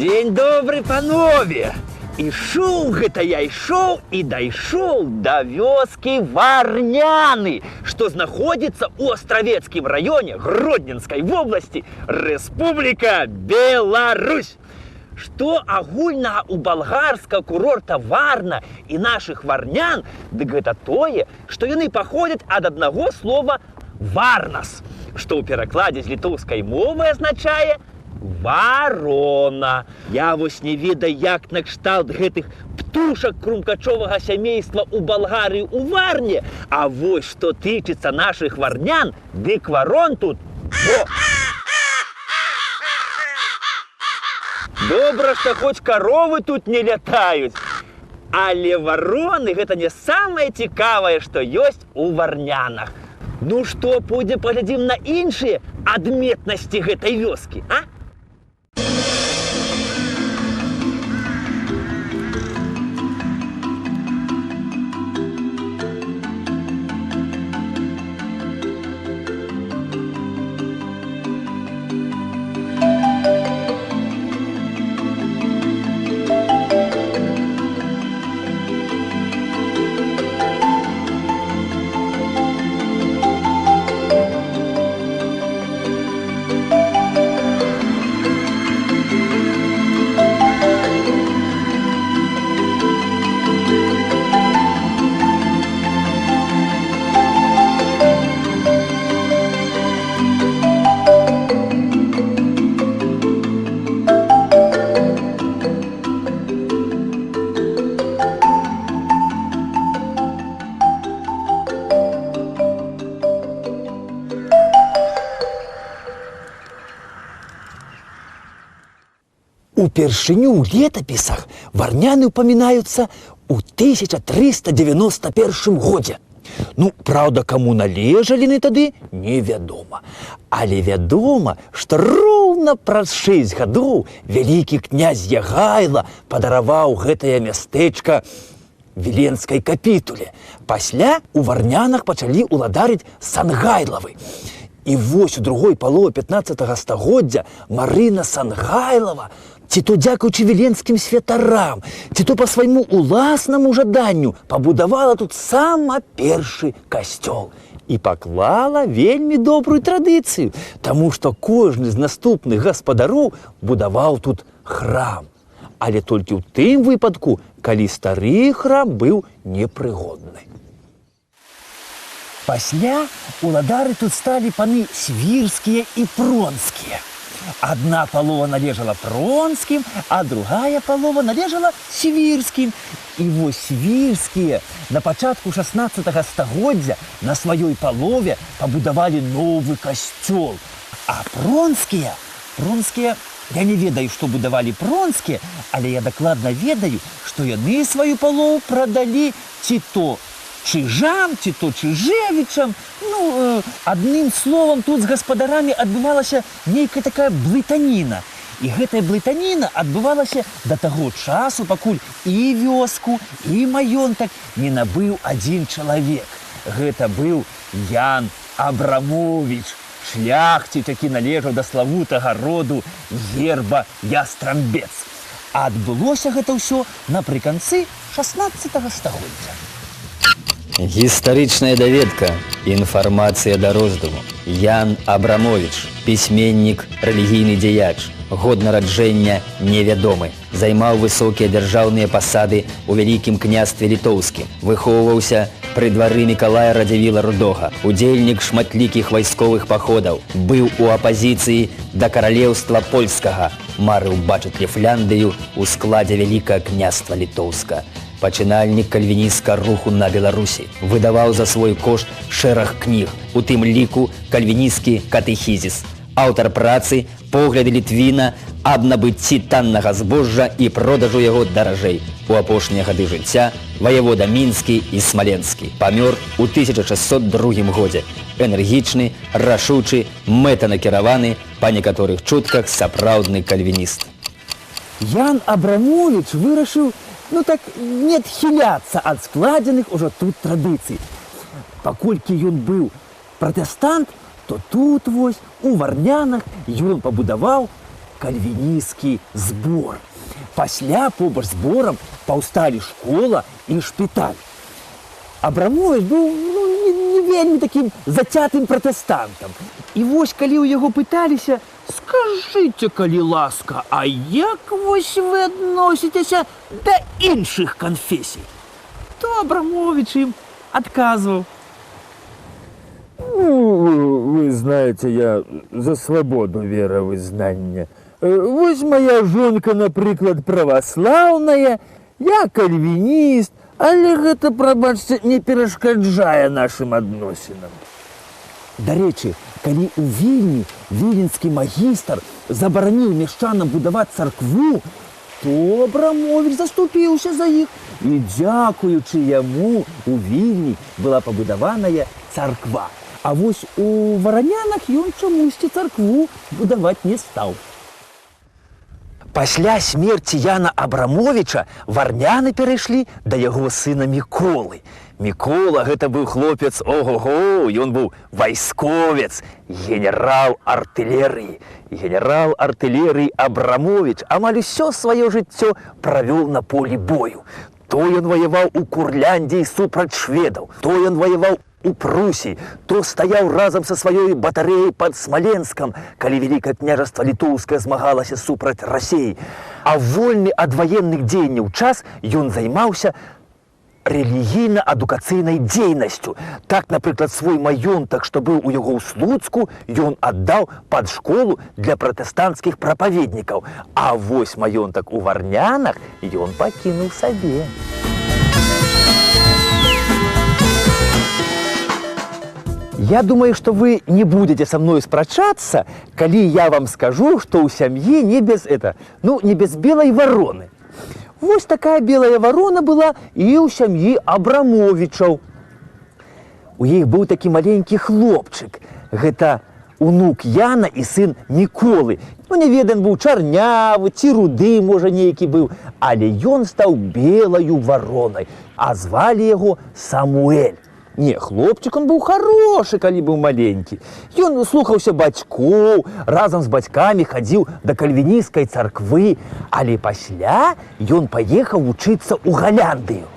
Дзень добры, панове! Ішоў гэта я ішоў і дайшоў да вёскі Варняны, што знаходзіцца ў Астравецкім раёне Гродненскай вобласці, Рэспубліка Беларусь. Што агульнага ў балгарскага курорта Варна і нашых варнян, дык гэта тое, што яны паходзяць ад аднаго слова «варнас», што ў перакладзе з літоўскай мовы азначае «варона». Я вось не ведаю, як накшталт гэтых птушак крумкачовага сямейства ў Балгарыі ў Варне, а вось што тычыцца нашых варнян, дык варон тут во! Добра, што хоць каровы тут не лятаюць, але вароны гэта не самае цікавае, што ёсць у варнянах. Ну што, пойдзем паглядзім на іншыя адметнасці гэтай вёскі, а? Упершыню ў летапісах варняны ўпамінаюцца ў 1391 годзе. Ну, праўда, каму належалі яны тады, невядома. Але вядома, што роўна праз 6 гадоў вялікі князь Ягайла падараваў гэтае мястэчка Віленскай капітуле. Пасля у варнянах пачалі ўладарыць Сангайлавы. І вось у другой палове 15-го стагоддзя Марына Сангайлава, ці то дзякуючы віленскім святарам, ці то па свайму уласнаму жаданню пабудавала тут сама першы касцёл і паклала вельмі добрую традыцыю, таму што кожны з наступных гаспадароў будаваў тут храм. Але толькі ў тым выпадку, калі стары храм быў непрыгодны. Пасля уладары тут сталі паны свірскія і пронскія. Адна палова належала пронскім, а другая палова належала свірскім. І вось свірскія на пачатку 16-го стагоддзя на сваёй палове пабудавалі новы касцёл. А пронскія, я не ведаю, што будавалі пронскія, але я дакладна ведаю, што яны сваю палову прадалі ці то чыжам, ці то чыжевічам. Ну, адным словам, тут з гаспадарамі адбывалася нейкая такая блытаніна. І гэтая блытаніна адбывалася да таго часу, пакуль і вёску, і маёнтак не набыў адзін чалавек. Гэта быў Ян Абрамовіч, шляхціц, які належаў да славутага роду герба Ястрамбец. А адбылося гэта ўсё напрыканцы 16-го стагоддзя. Гістарычная даведка, інфармацыя да роздуму. Ян Абрамовіч, пісьменнік, рэлігійны дзеяч, год нараджэння невядомы. Займаў высокія дзяржаўныя пасады ў вялікім княстве літоўскім. Выхоўваўся пры двары Мікалая Радзівіла Рудога. Удзельнік шматлікіх вайсковых паходаў. Быў у апазіцыі да каралеўства польскага. Марыў бачыць Ліфляндыю ў складзе вялікага княства літоўска. Пачынальнік кальвінісцкага руху на Беларусі. Выдаваў за свой кошт шэраг кніг, у тым ліку кальвінісцкі катэхізіс. Аўтар працы «Погляды Літвіна аб набыцці таннага збожжа і продажу яго даражэй». У апошнія гады жыцця ваявода мінскі і смаленскі. Памёр у 1602 годзе. Энергічны, рашучы, мэтанакіраваны, па некаторых чутках сапраўдны кальвініст. Ян Абрамовіч вырашыў не адхіляцца ад складзеных ужо тут традыцый. Паколькі ён быў пратэстант, то тут вось у варнянах ён пабудаваў кальвінісцкі збор. Пасля побач з зборам паўсталі школа і шпіталь. Абрамовіч быў не вельмі такім зацятым пратэстантам. І вось калі ў яго пыталіся: «Скажыце, калі ласка, а як вось вы адносіцеся да іншых канфесій?» то Абрамовіч ім адказваў: Вы знаете, я за свободу веровызнання. Вось моя жонка, напрыклад, праваслаўная, я кальвініст, але гэта, прабачце, не перашкаджае нашым адносінам. Дарэчы, калі ў Вільні віленскі магістр забараніў мяшчанам будаваць царкву, то Абрамовіч заступіўся за іх. І дзякуючы яму у Вільні была пабудаваная царква. А вось у Варанянах ён чамусьці царкву будаваць не стаў. Пасля смерці Яна Абрамовіча варняны перайшлі да яго сына Міколы. Мікола гэта быў хлопец, ого-го, ён быў вайсковец, генерал артылерыі. Генерал артылерыі Абрамовіч амаль усё сваё жыццё правёў на полі бою. То ён ваяваў у Курляндіі супраць шведаў, то ён ваяваў у Прусіі, то стаяў разам са сваёй батарэяй пад Смаленскам, калі Вялікае княжаства Літоўскае змагалася супраць Расіі. А вольны ад ваенных дзеянняў час ён займаўся рэлігійна-адукацыйнай дзейнасцю. Так, напрыклад, свой маёнтак, што быў у яго ў Слуцку, ён аддаў пад школу для пратэстанцкіх прапаведнікаў. А вось маёнтак у Варнянах ён пакінуў сабе. Я думаю, что вы не будете со мной спрачаться, калі я вам скажу, что у сям'і не без белой вороны. Вось такая белая ворона была і ў сям'і Абрамовічаў. У іх быў такі маленькі хлопчык. Гэта унук Яна і сын Міколы. Не ведаем, быў чарнявы, ці руды, можа, нейкі быў, але ён стаў белаю варонай, а звалі яго Самуэль. Не, хлопчик он быў хорошы, калі быў маленькі. Ён слухаўся бацькоў, разам з бацькамі хадзіў да кальвінісцкай царквы, але пасля ён паехаў вучыцца ў Галяндыю.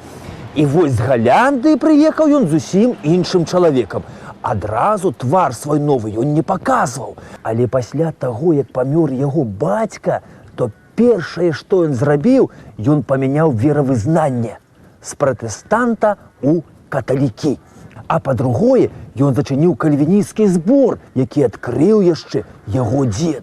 І вось з Галяндыі прыехаў ён зусім іншым чалавекам. Адразу твар свой новы ён не паказваў. Але пасля таго, як памёр яго бацька, то першае, што ён зрабіў, ён памяняў веравызнанне з пратэстанта ў каталікі. А па-другое, ён зачыніў кальвінісцкі збор, які адкрыў яшчэ яго дзед.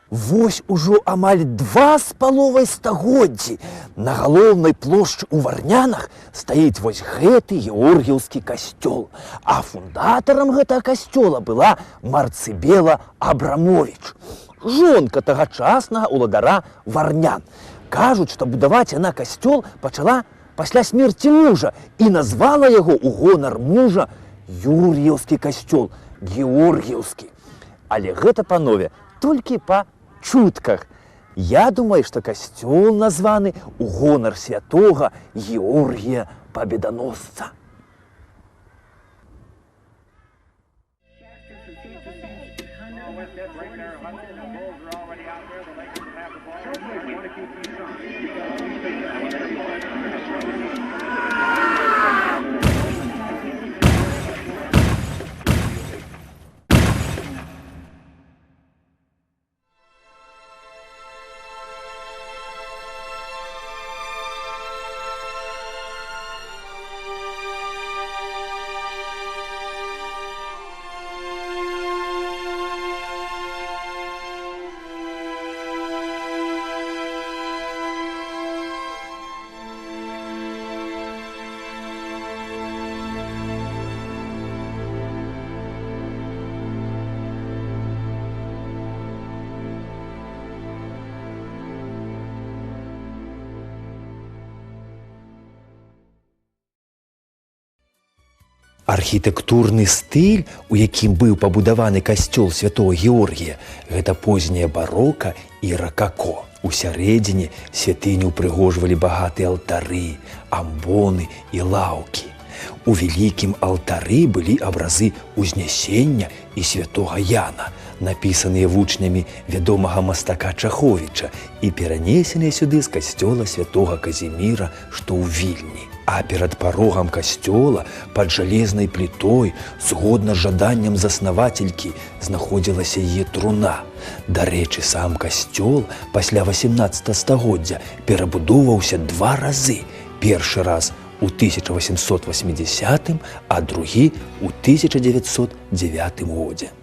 Вось ужо амаль 2,5 стагоддзі на галоўнай плошчы ў Варнянах стаіць вось гэты георгіўскі касцёл. А фундатарам гэтага касцёла была Марцыбела Абрамовіч, жонка тагачаснага ўладара Варнян. Кажуць, што будаваць яна касцёл пачала пасля смерці мужа і назвала яго ў гонар мужа Юр'еўскі касцёл, георгіўскі. Але гэта, панове, толькі па чутках. Я думаю, што касцёл названы ў гонар святога Георгія Пабеданосца. Архітэктурны стыль, у якім быў пабудаваны касцёл святого Георгія, гэта позняя барока і ракако. Усярэдзіне святыню ўпрыгожвалі багатыя алтары, амбоны і лаўкі. У вялікім алтары былі абразы Узнясення і святога Яна. напісаныя вучнямі вядомага мастака Чаховіча і перанесеныя сюды з касцёла святога Казіміра, што ў Вільні. А перад парогам касцёла пад жалезнай плітой, згодна з жаданнем заснавацелькі, знаходзілася яе труна. Дарэчы, сам касцёл пасля 18 стагоддзя перабудоўваўся 2 разы. Першы раз у 1880, а другі у 1909 годзе.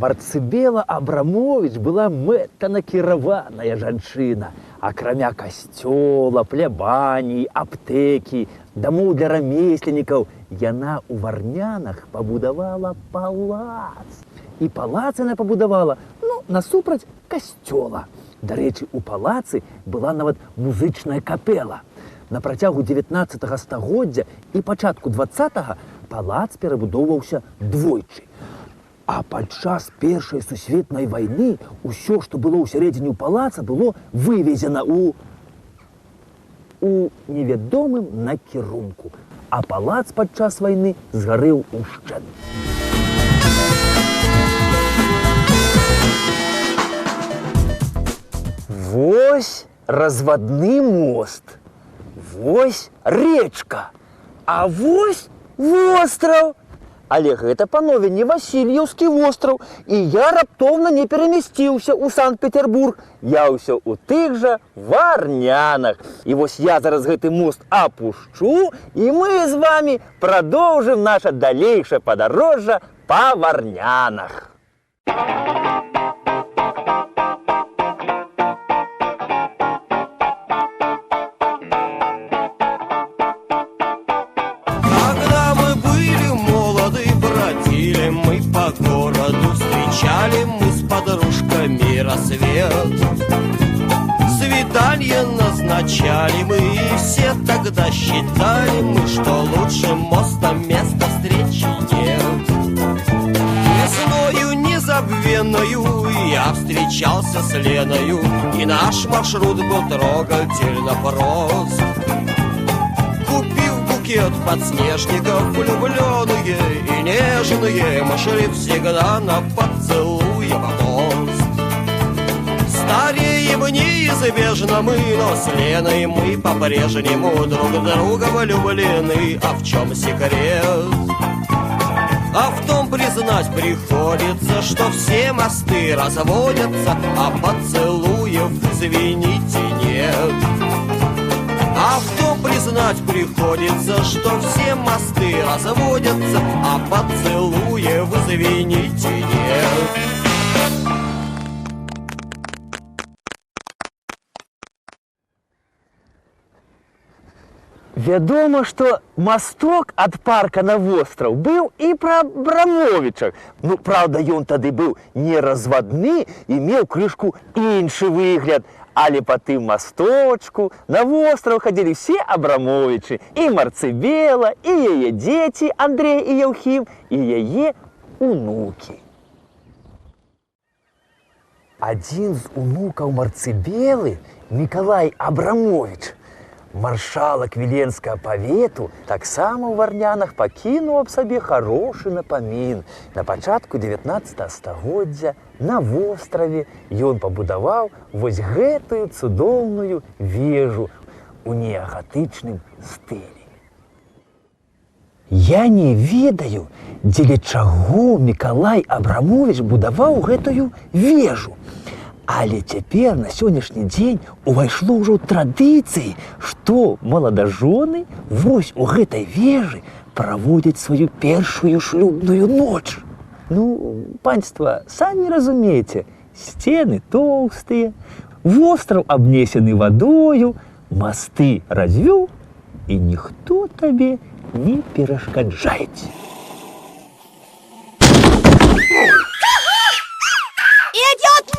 Марцыбела Абрамовіч была мэтанакіраваная жанчына. Акрамя касцёла, плябаніі, аптэкі, дамоў для рамесленнікаў, яна ў Варнянах пабудавала палац. І палац яна пабудавала, насупраць касцёла. Дарэчы, у палацы была нават музычная капела. На працягу 19 стагоддзя і пачатку 20-га палац перабудоўваўся двойчы. А падчас Першай сусветнай вайны ўсё, што было ўсярэдзіне палаца, было вывезена у невядомым накірунку. А палац падчас вайны згарэў ушчэнт. Вось развадны мост, вось рэчка, а вось востраў. Але гэта, панове, не Васільеўскі востраў, і я раптоўна не перамясціўся ў Санкт-Петербург. Я ўсё ў тых жа Варнянах. І вось я зараз гэты мост апушчу, і мы з вамі прадоўжым наша далейшае падарожжа па Варнянах. Мы по городу встречали мы с подружками рассвет. Свидание назначали мы, и все тогда считали мы, что лучшим мостом места встречи нет. Весною незабвенною я встречался с Леною, и наш маршрут был трогательно прост. Букет подснежников, влюбленные и нежные, мы шли всегда на поцелуй мост. Стареем неизбежно мы, но с Леной мы по-прежнему друг друга влюблены. А в чем секрет? А в том признать приходится, что все мосты разводятся, а поцелуев, извините, нет. А в том признать приходится, что все мосты разводятся, а поцелуев, извините, нет. Вядома, што масток ад парка на востраў быў і пра Абрамовіча. Праўда, ён тады быў не развадны і меў крышку іншы выгляд. Але па тым масточку на востраў хадзілі ўсе Абрамовічы, і Марцыбела, і яе дзеці Андрэй і Яўхім, і яе унукі. Адзін з унукаў Марцыбелы, Мікалай Абрамовіч, маршалак Віленскага павету, таксама ў Варнянах пакінуў аб сабе харошы напамін. На пачатку 19 стагоддзя на востраве ён пабудаваў вось гэтую цудоўную вежу ў неагатычным стылі. Я не ведаю, дзеля чаго Мікалай Абрамовіч будаваў гэтую вежу. Але цяпер на сённяшні дзень увайшло ўжо ў традыцыі, што маладажоны вось у гэтай вежы проводят свою первую шлюбную ночь. Ну, панство, сами разумеете, стены толстые, остров обнесены водою, мосты развел, и никто тебе не перешкоджает. Идет!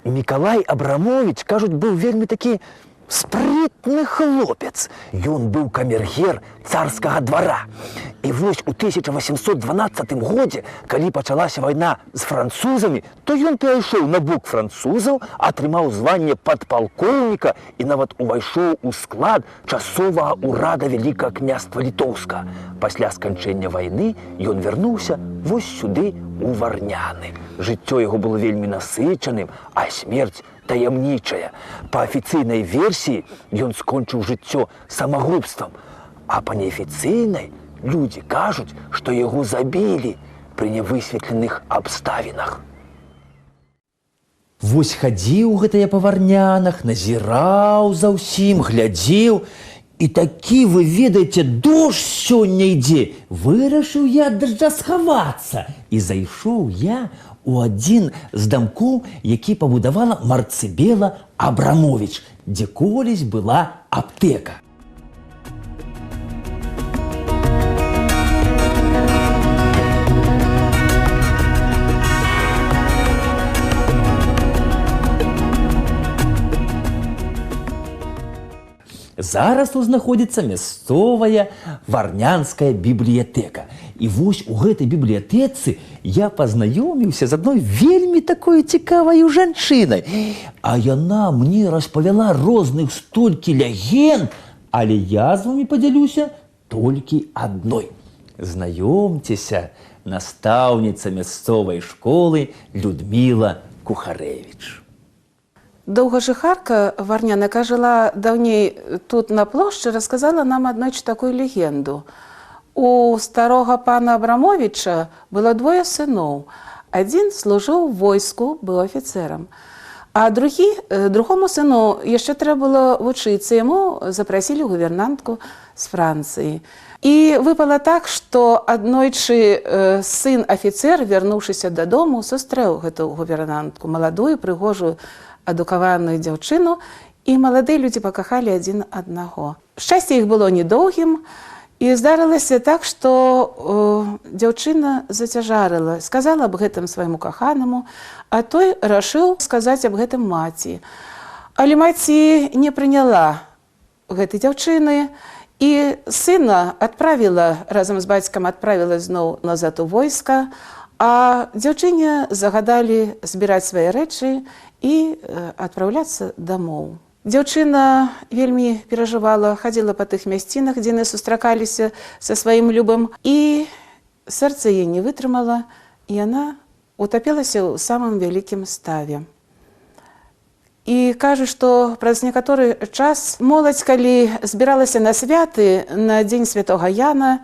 Миколай Абрамович, кажуть, був вельми такі спритны хлопец. Ён быў камергер царскага двара. І вось у 1812 годзе, калі пачалася вайна з французамі, то ён перайшоў на бок французаў, атрымаў званне падпалкоўніка і нават увайшоў у склад часовага ўрада Вялікага княства Літоўска. Пасля сканчэння вайны ён вярнуўся вось сюды у Варняны. Жыццё яго было вельмі насычаным, а смерць таямнічая. Па афіцыйнай версіі ён скончыў жыццё самагубствам, а па неафіцыйнай людзі кажуць, што яго забілі пры нявысветленых абставінах. Вось хадзіў гэта я па Варнянах, назіраў за ўсім, глядзеў, і такі, вы ведаеце, дождж сёння ідзе. Вырашыў я ад дажджа схавацца. І зайшоў я у адзін з дамкоў, які пабудавала Марцыбела Абрамович, дзе колісь была аптэка. Зараз тут знаходзіцца мясцовая варнянская бібліятэка. І вось у гэтай бібліятэцы я пазнаёміўся з адной вельмі такой цікавай жанчынай. А яна мне распавяла розных столькі легенд, але я з вамі падзялюся толькі адной. Знаёмцеся, настаўніца мясцовай школы Людміла Кухарэвіч. Доўгажыхарка Варняна, яка жила даўней тут на плошчы, расказала нам аднойчы такую легенду. У старога пана Абрамовича было двое сыноў. Адзін служыў у войску, быў афіцэрам. А другому сыну яшчэ трэба было вучыцца. Яму запрасілі гувернантку з Францыі. І выпала так, што аднойчы сын афіцэр, вярнуўшыся дадому, сустрэў гэту гувернантку, маладую, прыгожую, адукаваную дзяўчыну, і маладыя людзі пакахалі адзін аднаго. Шчасце іх было недоўгім, і здарылася так, што дзяўчына зацяжарыла, сказала аб гэтым свайму каханаму, а той рашыў сказаць аб гэтым маці. Але маці не прыняла гэтай дзяўчыны, і сына разам з бацькам адправіла зноў назад у войска, а дзяўчыне загадалі збіраць свае рэчы і адпраўляцца дамоў. Дзяўчына вельмі перажывала, хадзіла па тых мясцінах, дзе яны сустракаліся са сваім любым, і сэрца яе не вытрымала, і яна утапілася ў самым вялікім ставе. І кажа, што праз некаторы час моладзь, калі збіралася на святы, на дзень святога Яна,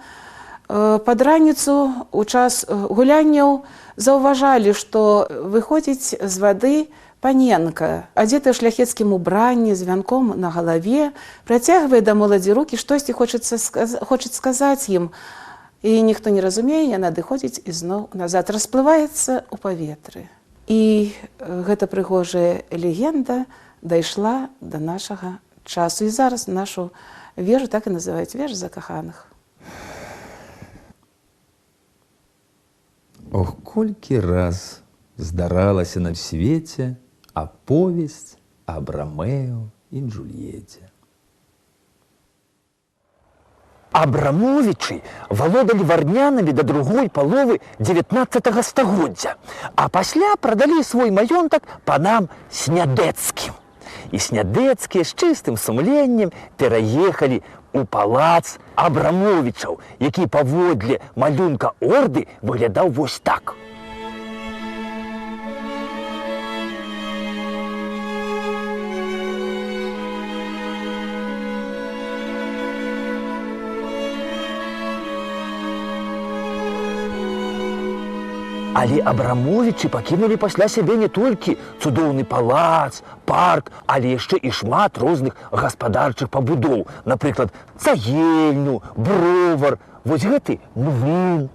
пад раніцу, у час гулянняў, заўважалі, што выходзіць з вады паненка, адзетая ў шляхецкім убранні, з вянком на галаве, працягвае да моладзі рукі, штосьці хоча сказаць ім. І ніхто не разумее, яна адыходзіць і зноў назад расплываецца ў паветры. І гэта прыгожая легенда дайшла да нашага часу. І зараз нашу вежу так і называюць вежа закаханых. Ох, колькі раз здаралася на свеце аповесць аб Ромео і Джульетте. Абрамовичы валодалі варнянамі да другой паловы 19 стагоддзя, а пасля прадалі свой маёнтак панам Снядэцкім. І Снядэцкія з чыстым сумленнем пераехалі у палац Абрамовічаў, які паводле малюнка орды выглядаў вось так. Але Абрамовічы пакінулі пасля сябе не толькі цудоўны палац, парк, але яшчэ і шмат розных гаспадарчых пабудоў. Напрыклад, цагельню, бровар, вось гэты млын.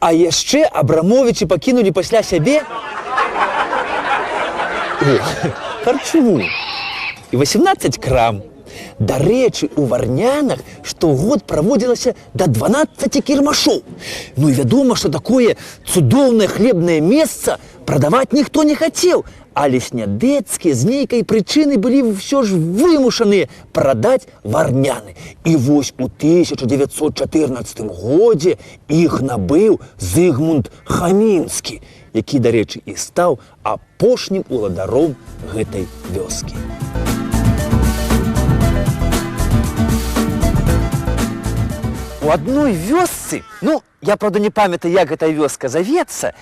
А яшчэ Абрамовічы пакінулі пасля сябе карчму і 18 крам. Дарэчы, у Варнянах штогод праводзілася да 12 кірмашоў. Ну і вядома, што такое цудоўнае хлебнае месца прадаваць ніхто не хацеў, але Снядэцкія з нейкай прычыны былі ўсё ж вымушаныя прадаць варняны. І вось у 1914 годзе іх набыў Зыгмунд Хамінскі, які, дарэчы, і стаў апошнім уладаром гэтай вёскі. У адной вёсцы, ну, я, правда, не памятаю, як гэта вёска завецца,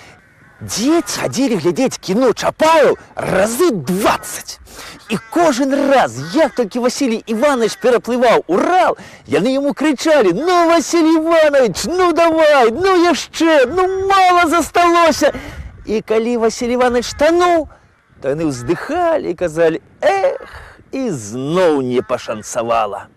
дзеці хадзілі глядзець кіно Чапаеў разы 20. І кожен раз, як толькі Васілій Іванович пераплываў Урал, яны яму крычалі: «Ну, Васілій Іванович, ну давай, ну яшчэ, ну мала засталося!» І калі Васілій Іванович тануў, то яны ўздыхалі і казалі: «Эх, і зноў не пашанцавала».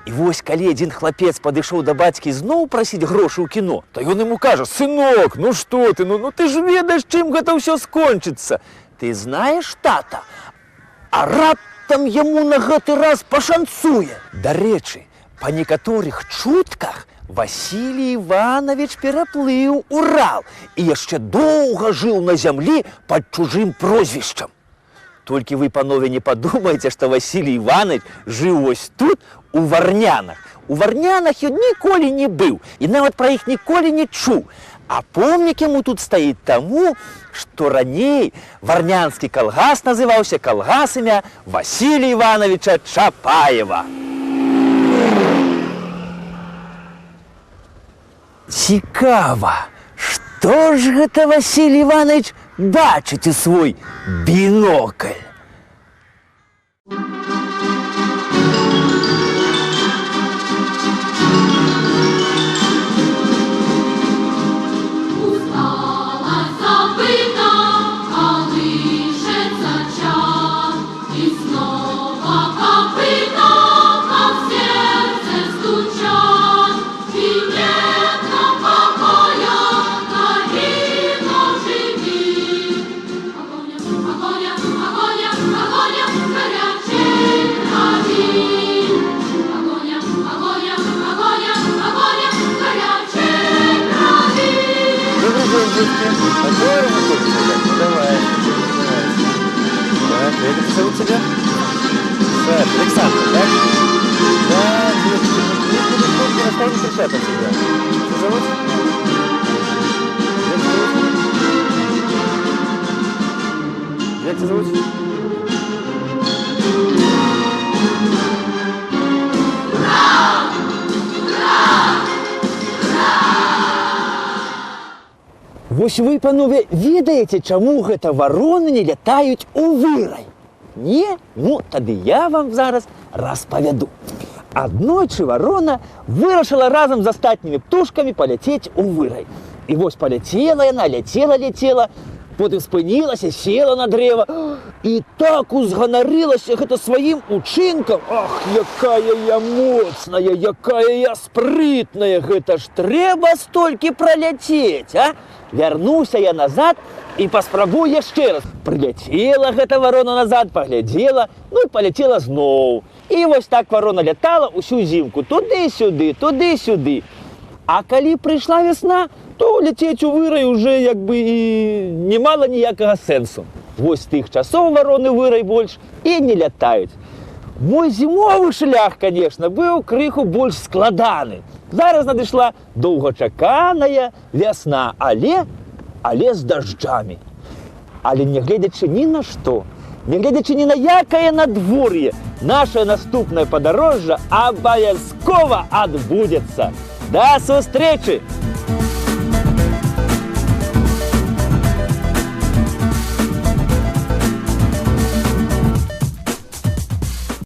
І вось калі адзін хлапец падышоў да бацькі зноў прасіць грошы ў кіно, то ён яму кажа: «Сынок, ну што ты, ну ты ж ведаеш, чым гэта ўсё скончыцца. Ты знаеш, тата, а раптам яму на гэты раз пашанцуе». Дарэчы, па некаторых чутках Васілій Іванович пераплыў Урал і яшчэ доўга жыў на зямлі пад чужым прозвішчам. Толькі вы, панове, не падумайце, што Васілій Іванович жыў вось тут, у Варнянах. У Варнянах ён ніколі не быў і нават пра іх ніколі не чуў. А помнік яму тут стаіць таму, што раней варнянскі калгас называўся калгас імя Васілія Івановича Чапаева. Цікава, што ж гэта Васілій Іванович бачыць у свой бінокль? Как зовут тебя? Александр, так? Да, не оставим кричать от тебя. Как зовут? Как тебя зовут? Вось вы, панове, ведаеце, чаму гэта вароны не лятаюць у вырай? Не? Ну, тады я вам зараз распавяду. Аднойчы варона вырашыла разам з астатнімі птушкамі паляцець у вырай. І вось паляцела яна, ляцела, потым спынілася, села на дрэва і так узганарылася гэта сваім учынкам. Ах, якая я моцная, якая я спрытная, гэта ж трэба столькі праляцець, а? Вярнуўся я назад і паспрабую яшчэ раз. Прыляцела гэта варона назад, паглядзела, ну і паляцела зноў. І вось так варона лятала ўсю зімку, туды-сюды, туды-сюды. А калі прыйшла вясна, то ляцець у вырай уже як бы і не мала ніякага сэнсу. Вось з тых часоў вароны вырай больш і не лятаюць. Мой зімовы шлях, конечно, быў крыху больш складаны. Зараз надышла доўгачаканая вясна, але з дажджамі. Але не гледзячы ні на што, не гледзячы ні на якае надвор'е, наше наступнае падарожжа абавязкова адбудзецца. Да сустрэчы!